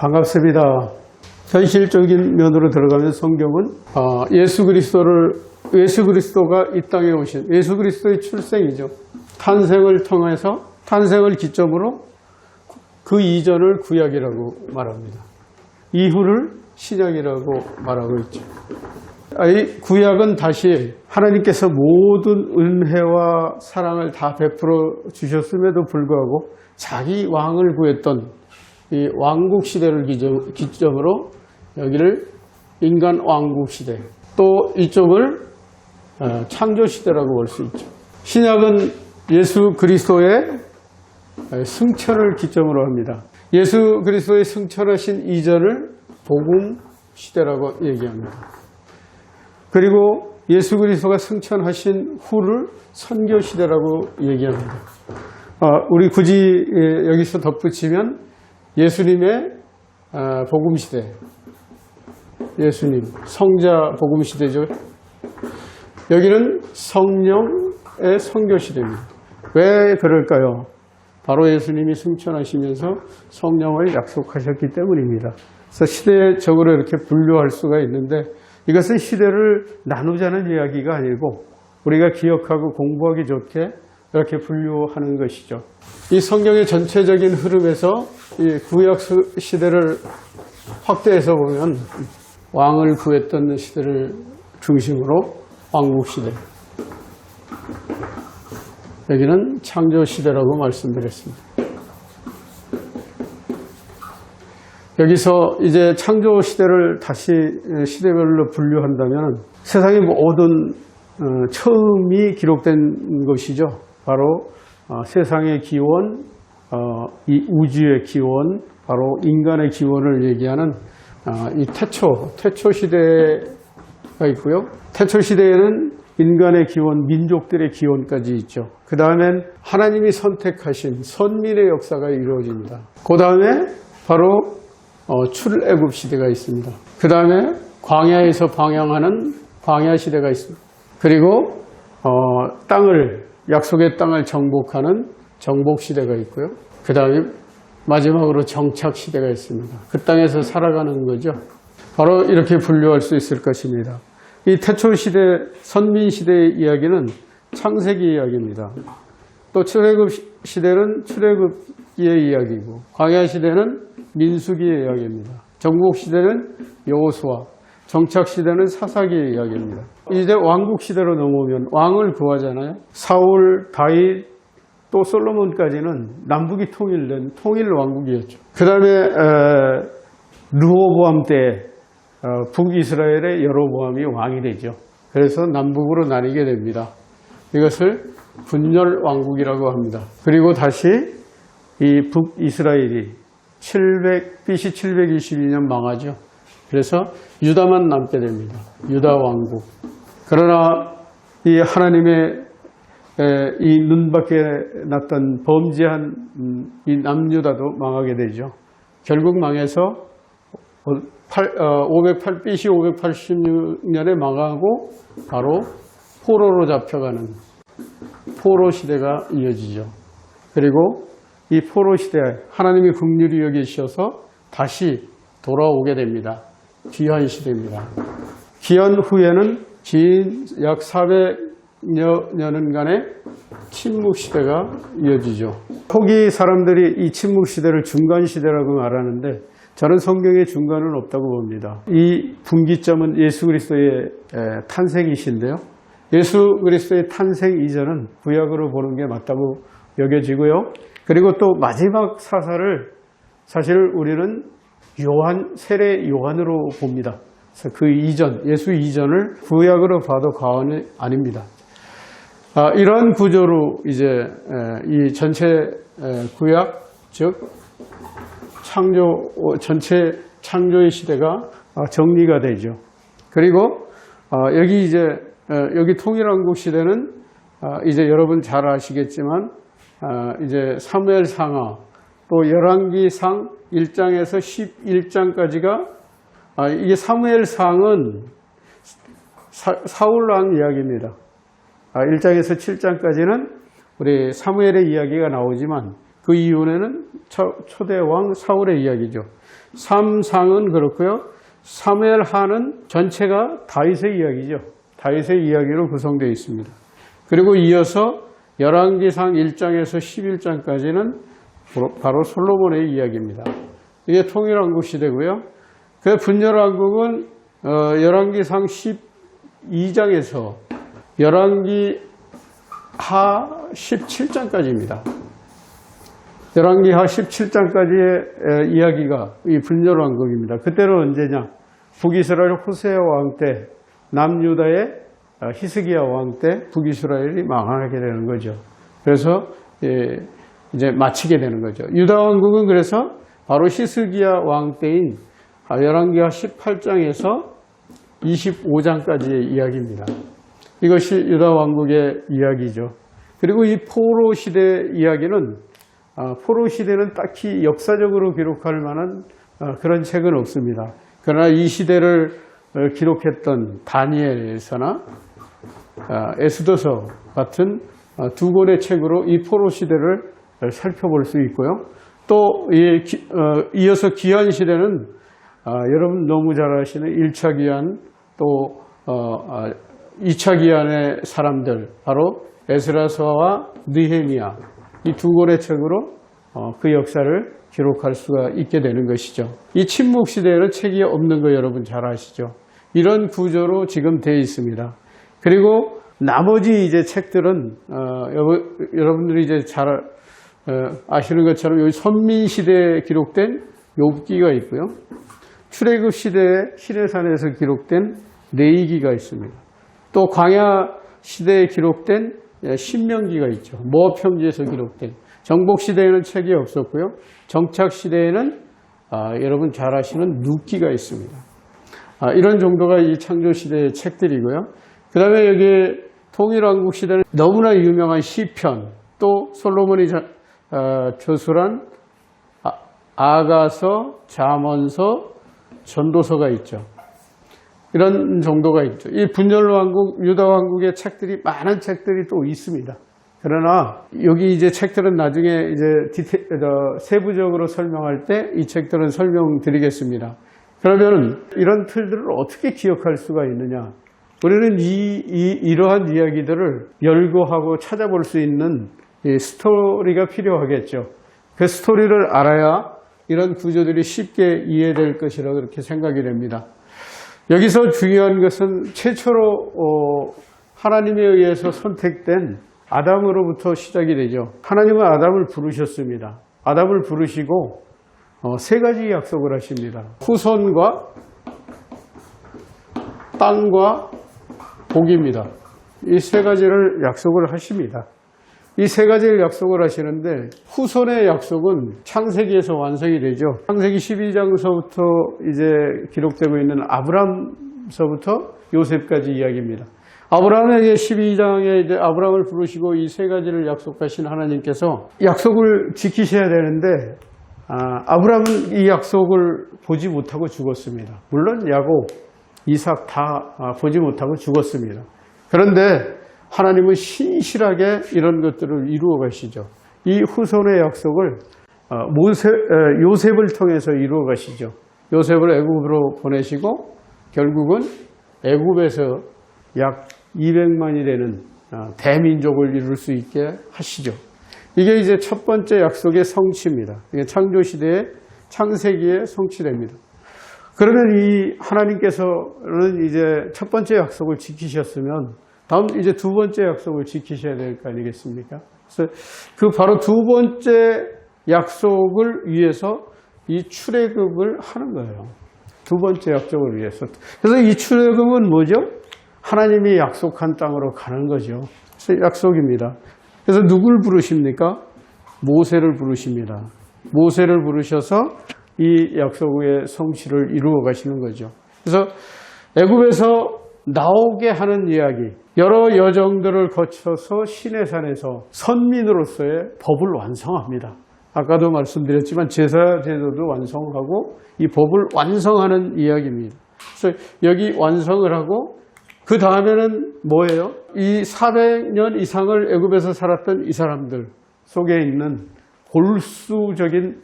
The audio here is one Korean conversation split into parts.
반갑습니다. 현실적인 면으로 들어가면 성경은 예수 그리스도가 이 땅에 오신 예수 그리스도의 출생이죠. 탄생을 통해서 탄생을 기점으로 그 이전을 구약이라고 말합니다. 이후를 신약이라고 말하고 있죠. 이 구약은 다시 하나님께서 모든 은혜와 사랑을 다 베풀어 주셨음에도 불구하고 자기 왕을 구했던 이 왕국 시대를 기점으로 여기를 인간 왕국 시대, 또 이쪽을 창조 시대라고 볼 수 있죠. 신약은 예수 그리스도의 승천을 기점으로 합니다. 예수 그리스도의 승천하신 이전을 복음 시대라고 얘기합니다. 그리고 예수 그리스도가 승천하신 후를 선교 시대라고 얘기합니다. 우리 굳이 여기서 덧붙이면 예수님의 복음 시대, 예수님 성자 복음 시대죠. 여기는 성령의 선교 시대입니다. 왜 그럴까요? 바로 예수님이 승천하시면서 성령을 약속하셨기 때문입니다. 그래서 시대적으로 이렇게 분류할 수가 있는데, 이것은 시대를 나누자는 이야기가 아니고 우리가 기억하고 공부하기 좋게 이렇게 분류하는 것이죠. 이 성경의 전체적인 흐름에서 이 구약 시대를 확대해서 보면 왕을 구했던 시대를 중심으로 왕국 시대, 여기는 창조 시대라고 말씀드렸습니다. 여기서 이제 창조 시대를 다시 시대별로 분류한다면 세상의 모든 처음이 기록된 것이죠. 바로 세상의 기원, 이 우주의 기원, 바로 인간의 기원을 얘기하는 이 태초 시대가 있고요. 태초 시대에는 인간의 기원, 민족들의 기원까지 있죠. 그 다음엔 하나님이 선택하신 선민의 역사가 이루어집니다. 그 다음에 바로 출애굽 시대가 있습니다. 그 다음에 광야에서 방향하는 광야 시대가 있습니다. 그리고 약속의 땅을 정복하는 정복 시대가 있고요. 그 다음에 마지막으로 정착 시대가 있습니다. 그 땅에서 살아가는 거죠. 바로 이렇게 분류할 수 있을 것입니다. 이 태초 시대, 선민 시대의 이야기는 창세기 이야기입니다. 또 출애굽 시대는 출애굽의 이야기고, 광야 시대는 민수기의 이야기입니다. 정복 시대는 여호수아, 정착 시대는 사사기의 이야기입니다. 이제 왕국 시대로 넘어오면 왕을 구하잖아요. 사울, 다윗, 또 솔로몬까지는 남북이 통일된 통일 왕국이었죠. 그 다음에 르호보암 때 북이스라엘의 여로보암이 왕이 되죠. 그래서 남북으로 나뉘게 됩니다. 이것을 분열 왕국이라고 합니다. 그리고 다시 이 북이스라엘이 BC 722년 망하죠. 그래서 유다만 남게 됩니다. 유다 왕국. 그러나 이 하나님의 이 눈밖에 났던 범죄한 이 남유다도 망하게 되죠. 결국 망해서 BC 586년에 망하고 바로 포로로 잡혀가는 포로 시대가 이어지죠. 그리고 이 포로 시대 하나님이 긍휼히 여기셔서 다시 돌아오게 됩니다. 귀환 시대입니다. 귀환 후에는 긴 약 400여 년간의 침묵 시대가 이어지죠. 초기 사람들이 이 침묵 시대를 중간 시대라고 말하는데, 저는 성경에 중간은 없다고 봅니다. 이 분기점은 예수 그리스도의 탄생이신데요. 예수 그리스도의 탄생 이전은 구약으로 보는 게 맞다고 여겨지고요. 그리고 또 마지막 사사를 사실 우리는 세례 요한으로 봅니다. 그래서 그 이전, 예수 이전을 구약으로 봐도 과언이 아닙니다. 이러한 구조로 이제 이 전체 구약, 즉 전체 창조의 시대가 정리가 되죠. 그리고 여기 통일왕국 시대는 이제 여러분 잘 아시겠지만 이제 사무엘 상하, 또 열왕기상 1장에서 11장까지가 이게 사무엘 상은 사울 왕 이야기입니다. 1장에서 7장까지는 우리 사무엘의 이야기가 나오지만 그 이후에는 초대 왕 사울의 이야기죠. 3상은 그렇고요. 사무엘 하는 전체가 다윗의 이야기죠. 다윗의 이야기로 구성되어 있습니다. 그리고 이어서 열왕기상 1장에서 11장까지는 바로 솔로몬의 이야기입니다. 이게 통일왕국 시대고요. 그 분열왕국은 열왕기상 12장에서 열왕기 하 17장까지입니다. 열왕기하 17장까지의 이야기가 이 분열왕국입니다. 그때는 언제냐? 북이스라엘 호세아 왕 때, 남유다의 히스기야 왕 때 북이스라엘이 망하게 되는 거죠. 그래서 이제 마치게 되는 거죠. 유다 왕국은 그래서 바로 히스기야 왕 때인 열왕기하 18장에서 25장까지의 이야기입니다. 이것이 유다 왕국의 이야기죠. 그리고 이 포로 시대 이야기는 포로 시대는 딱히 역사적으로 기록할 만한 그런 책은 없습니다. 그러나 이 시대를 기록했던 다니엘서나 에스더서 같은 두 권의 책으로 이 포로 시대를 살펴볼 수 있고요. 또 이어서 기한 시대는 여러분 너무 잘 아시는 1차 기한 또 2차 기한의 사람들 바로 에스라서와 느헤미야 이 두 권의 책으로 그 역사를 기록할 수가 있게 되는 것이죠. 이 침묵 시대에는 책이 없는 거 여러분 잘 아시죠? 이런 구조로 지금 되어 있습니다. 그리고 나머지 이제 책들은 여러분들이 이제 잘 아시는 것처럼 여기 선민 시대에 기록된 욥기가 있고요. 출애굽 시대에 시내산에서 기록된 레위기가 있습니다. 또 광야 시대에 기록된 신명기가 있죠. 모압 편지에서 기록된. 정복 시대에는 책이 없었고요. 정착 시대에는 여러분 잘 아시는 룻기가 있습니다. 이런 정도가 이 창조 시대의 책들이고요. 그 다음에 여기 통일왕국 시대는 너무나 유명한 시편, 또 솔로몬이 저술한 아가서, 잠언서, 전도서가 있죠. 이런 정도가 있죠. 이 분열왕국, 유다왕국의 책들이 많은 책들이 또 있습니다. 그러나 여기 이제 책들은 나중에 이제 세부적으로 설명할 때 이 책들은 설명드리겠습니다. 그러면 이런 틀들을 어떻게 기억할 수가 있느냐? 우리는 이러한 이야기들을 열거하고 찾아볼 수 있는 이 스토리가 필요하겠죠. 그 스토리를 알아야 이런 구조들이 쉽게 이해될 것이라고 그렇게 생각이 됩니다. 여기서 중요한 것은 최초로 하나님에 의해서 선택된 아담으로부터 시작이 되죠. 하나님은 아담을 부르셨습니다. 아담을 부르시고 세 가지 약속을 하십니다. 후손과 땅과 복입니다. 이 세 가지를 약속을 하십니다. 이 세 가지를 약속을 하시는데 후손의 약속은 창세기에서 완성이 되죠. 창세기 12장서부터 이제 기록되고 있는 아브람서부터 요셉까지 이야기입니다. 아브라함에게 12장에 이제 아브라함을 부르시고 이 세 가지를 약속하신 하나님께서 약속을 지키셔야 되는데 아브라함은 이 약속을 보지 못하고 죽었습니다. 물론 야곱, 이삭 다 보지 못하고 죽었습니다. 그런데 하나님은 신실하게 이런 것들을 이루어 가시죠. 이 후손의 약속을 요셉을 통해서 이루어 가시죠. 요셉을 애굽으로 보내시고 결국은 애굽에서 약 200만이 되는 대민족을 이룰 수 있게 하시죠. 이게 이제 첫 번째 약속의 성취입니다. 이게 창조시대의 창세기에 성취됩니다. 그러면 이 하나님께서는 이제 첫 번째 약속을 지키셨으면 다음 이제 두 번째 약속을 지키셔야 될 거 아니겠습니까? 그래서 그 바로 두 번째 약속을 위해서 이 출애굽을 하는 거예요. 두 번째 약속을 위해서. 그래서 이 출애굽은 뭐죠? 하나님이 약속한 땅으로 가는 거죠. 그래서 약속입니다. 그래서 누굴 부르십니까? 모세를 부르십니다. 모세를 부르셔서 이 약속의 성취를 이루어 가시는 거죠. 그래서 애굽에서 나오게 하는 이야기, 여러 여정들을 거쳐서 시내산에서 선민으로서의 법을 완성합니다. 아까도 말씀드렸지만 제사 제도도 완성하고 이 법을 완성하는 이야기입니다. 그래서 여기 완성을 하고 그 다음에는 뭐예요? 이 400년 이상을 애굽에서 살았던 이 사람들 속에 있는 골수적인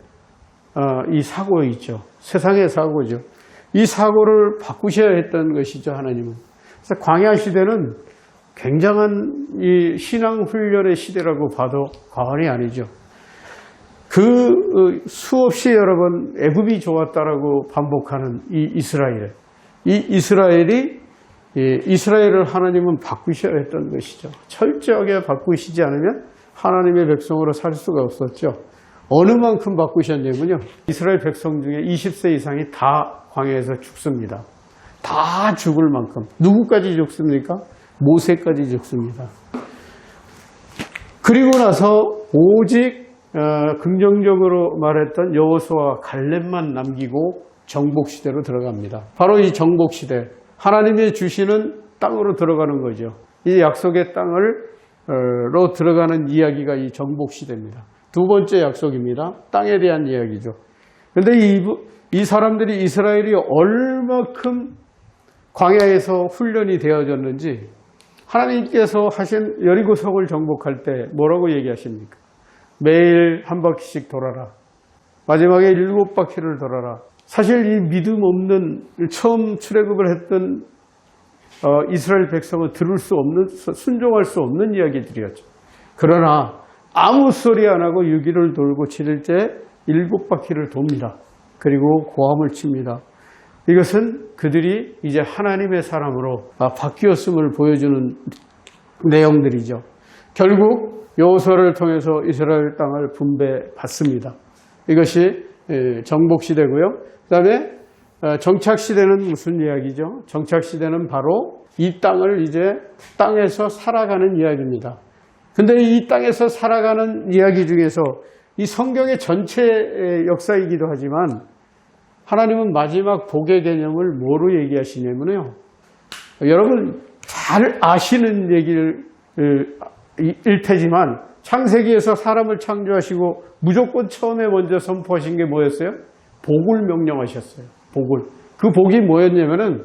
이 사고 있죠. 세상의 사고죠. 이 사고를 바꾸셔야 했던 것이죠, 하나님은. 그래서 광야 시대는 굉장한 이 신앙 훈련의 시대라고 봐도 과언이 아니죠. 그 수없이 여러 번 애굽이 좋았다라고 반복하는 이 이스라엘. 이 이스라엘을 하나님은 바꾸셔야 했던 것이죠. 철저하게 바꾸시지 않으면 하나님의 백성으로 살 수가 없었죠. 어느 만큼 바꾸셨냐면요. 이스라엘 백성 중에 20세 이상이 다 광야에서 죽습니다. 다 죽을 만큼. 누구까지 죽습니까? 모세까지 죽습니다. 그리고 나서 오직 긍정적으로 말했던 여호수아와 갈렙만 남기고 정복시대로 들어갑니다. 바로 이 정복시대, 하나님이 주시는 땅으로 들어가는 거죠. 이 약속의 땅으로 들어가는 이야기가 이 정복시대입니다. 두 번째 약속입니다. 땅에 대한 이야기죠. 그런데 이 사람들이, 이스라엘이 얼마큼 광야에서 훈련이 되어졌는지 하나님께서 하신 여리고성을 정복할 때 뭐라고 얘기하십니까? 매일 한 바퀴씩 돌아라. 마지막에 7바퀴를 돌아라. 사실 이 믿음 없는, 처음 출애굽을 했던 이스라엘 백성은 들을 수 없는, 순종할 수 없는 이야기들이었죠. 그러나 아무 소리 안 하고 6일을 돌고 7일째 7바퀴를 돕니다. 그리고 고함을 칩니다. 이것은 그들이 이제 하나님의 사람으로 바뀌었음을 보여주는 내용들이죠. 결국 여호수아를 통해서 이스라엘 땅을 분배받습니다. 이것이 정복시대고요. 그 다음에 정착시대는 무슨 이야기죠? 정착시대는 바로 이 땅을 이제 땅에서 살아가는 이야기입니다. 근데 이 땅에서 살아가는 이야기 중에서 이 성경의 전체 역사이기도 하지만 하나님은 마지막 복의 개념을 뭐로 얘기하시냐면요. 여러분 잘 아시는 얘기일 테지만 창세기에서 사람을 창조하시고 무조건 처음에 먼저 선포하신 게 뭐였어요? 복을 명령하셨어요. 복을. 그 복이 뭐였냐면은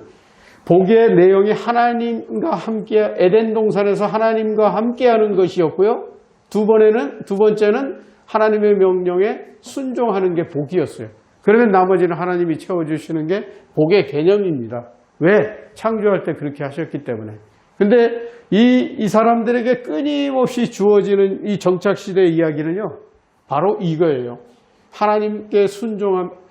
복의 내용이 하나님과 함께 에덴 동산에서 하나님과 함께하는 것이었고요. 두 번째는 하나님의 명령에 순종하는 게 복이었어요. 그러면 나머지는 하나님이 채워주시는 게 복의 개념입니다. 왜? 창조할 때 그렇게 하셨기 때문에. 근데 이 사람들에게 끊임없이 주어지는 이 정착시대의 이야기는요, 바로 이거예요. 하나님께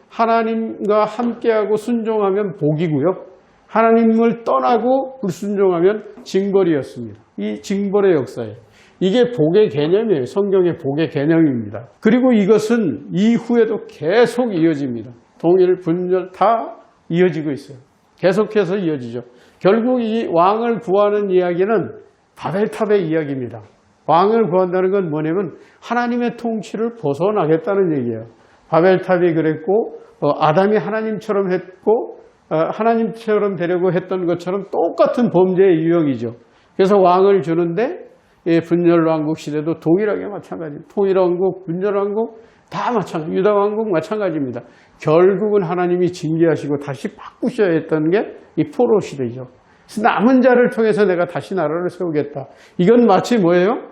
하나님과 함께하고 순종하면 복이고요. 하나님을 떠나고 불순종하면 징벌이었습니다. 이 징벌의 역사예요. 이게 복의 개념이에요. 성경의 복의 개념입니다. 그리고 이것은 이후에도 계속 이어집니다. 동일, 분열 다 이어지고 있어요. 계속해서 이어지죠. 결국 이 왕을 구하는 이야기는 바벨탑의 이야기입니다. 왕을 구한다는 건 뭐냐면 하나님의 통치를 벗어나겠다는 얘기예요. 바벨탑이 그랬고 아담이 하나님처럼 했고 하나님처럼 되려고 했던 것처럼 똑같은 범죄의 유형이죠. 그래서 왕을 주는데 분열왕국 시대도 동일하게 마찬가지입니다. 통일왕국, 분열왕국 다 마찬가지, 유다왕국 마찬가지입니다. 결국은 하나님이 징계하시고 다시 바꾸셔야 했던 게 이 포로 시대죠. 그래서 남은 자를 통해서 내가 다시 나라를 세우겠다. 이건 마치 뭐예요?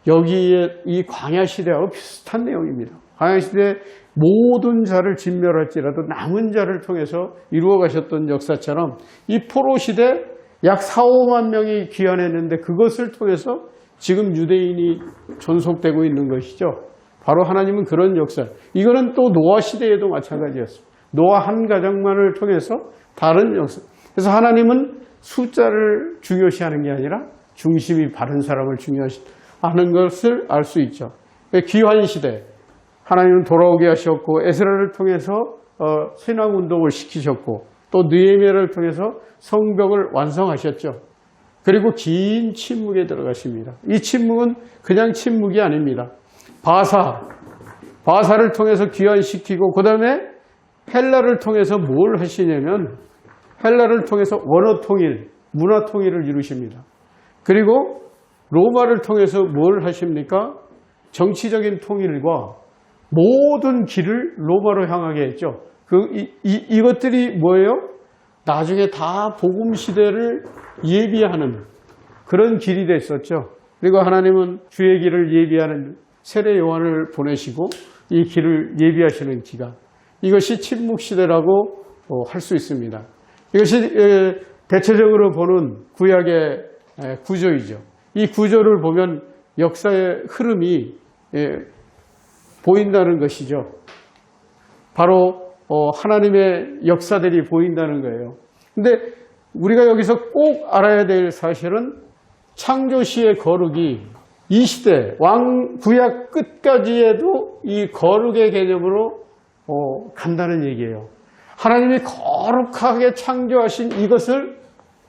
여기에 이 광야 시대하고 비슷한 내용입니다. 광야 시대 모든 자를 진멸할지라도 남은 자를 통해서 이루어 가셨던 역사처럼 이 포로 시대 약 4, 5만 명이 귀환했는데 그것을 통해서 지금 유대인이 존속되고 있는 것이죠. 바로 하나님은 그런 역사. 이거는 또 노아 시대에도 마찬가지였습니다. 노아 한 가정만을 통해서 다른 역사. 그래서 하나님은 숫자를 중요시하는 게 아니라 중심이 바른 사람을 중요시하는 것을 알 수 있죠. 기환 시대. 하나님은 돌아오게 하셨고 에스라를 통해서 신앙운동을 시키셨고 또 느헤미야를 통해서 성벽을 완성하셨죠. 그리고 긴 침묵에 들어가십니다. 이 침묵은 그냥 침묵이 아닙니다. 바사를 통해서 귀환시키고 그 다음에 헬라를 통해서 뭘 하시냐면 헬라를 통해서 원어 통일, 문화 통일을 이루십니다. 그리고 로마를 통해서 뭘 하십니까? 정치적인 통일과 모든 길을 로마로 향하게 했죠. 이것들이 뭐예요? 나중에 다 복음 시대를 예비하는 그런 길이 됐었죠. 그리고 하나님은 주의 길을 예비하는 세례 요한을 보내시고 이 길을 예비하시는 기간, 이것이 침묵시대라고 할 수 있습니다. 이것이 대체적으로 보는 구약의 구조이죠. 이 구조를 보면 역사의 흐름이 보인다는 것이죠. 바로 하나님의 역사들이 보인다는 거예요. 근데 우리가 여기서 꼭 알아야 될 사실은 창조시의 거룩이 이 시대 구약 끝까지에도 이 거룩의 개념으로 간다는 얘기예요. 하나님이 거룩하게 창조하신 이것을,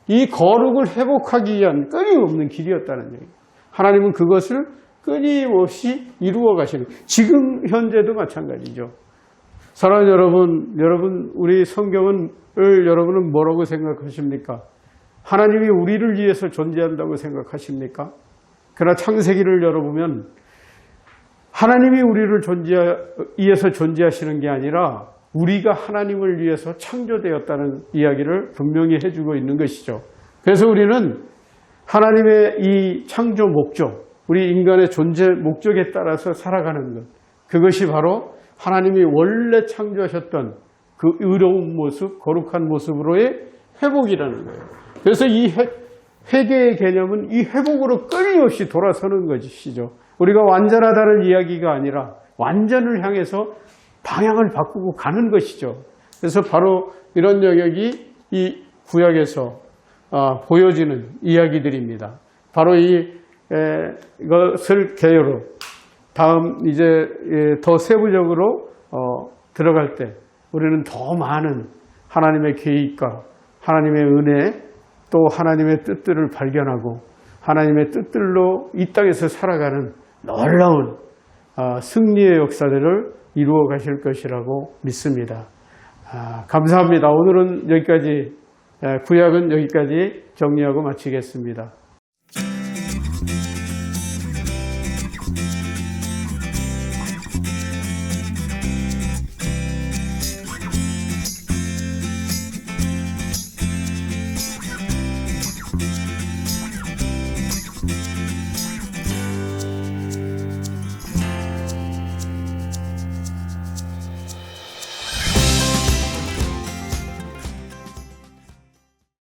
이 거룩을 회복하기 위한 끊임없는 길이었다는 얘기예요. 하나님은 그것을 끊임없이 이루어 가시는, 지금 현재도 마찬가지죠. 사랑하는 여러분, 우리 성경을 여러분은 뭐라고 생각하십니까? 하나님이 우리를 위해서 존재한다고 생각하십니까? 그러나 창세기를 열어보면 하나님이 우리를 위해서 존재하시는 게 아니라 우리가 하나님을 위해서 창조되었다는 이야기를 분명히 해주고 있는 것이죠. 그래서 우리는 하나님의 이 창조 목적, 우리 인간의 존재 목적에 따라서 살아가는 것, 그것이 바로 하나님이 원래 창조하셨던 그 의로운 모습, 거룩한 모습으로의 회복이라는 거예요. 그래서 이 회개의 개념은 이 회복으로 끊임없이 돌아서는 것이죠. 우리가 완전하다는 이야기가 아니라 완전을 향해서 방향을 바꾸고 가는 것이죠. 그래서 바로 이런 영역이 이 구약에서 보여지는 이야기들입니다. 바로 이것을 개요로 다음 이제 더 세부적으로 들어갈 때 우리는 더 많은 하나님의 계획과 하나님의 은혜, 또 하나님의 뜻들을 발견하고 하나님의 뜻들로 이 땅에서 살아가는 놀라운 승리의 역사들을 이루어 가실 것이라고 믿습니다. 감사합니다. 오늘은 여기까지, 구약은 여기까지 정리하고 마치겠습니다.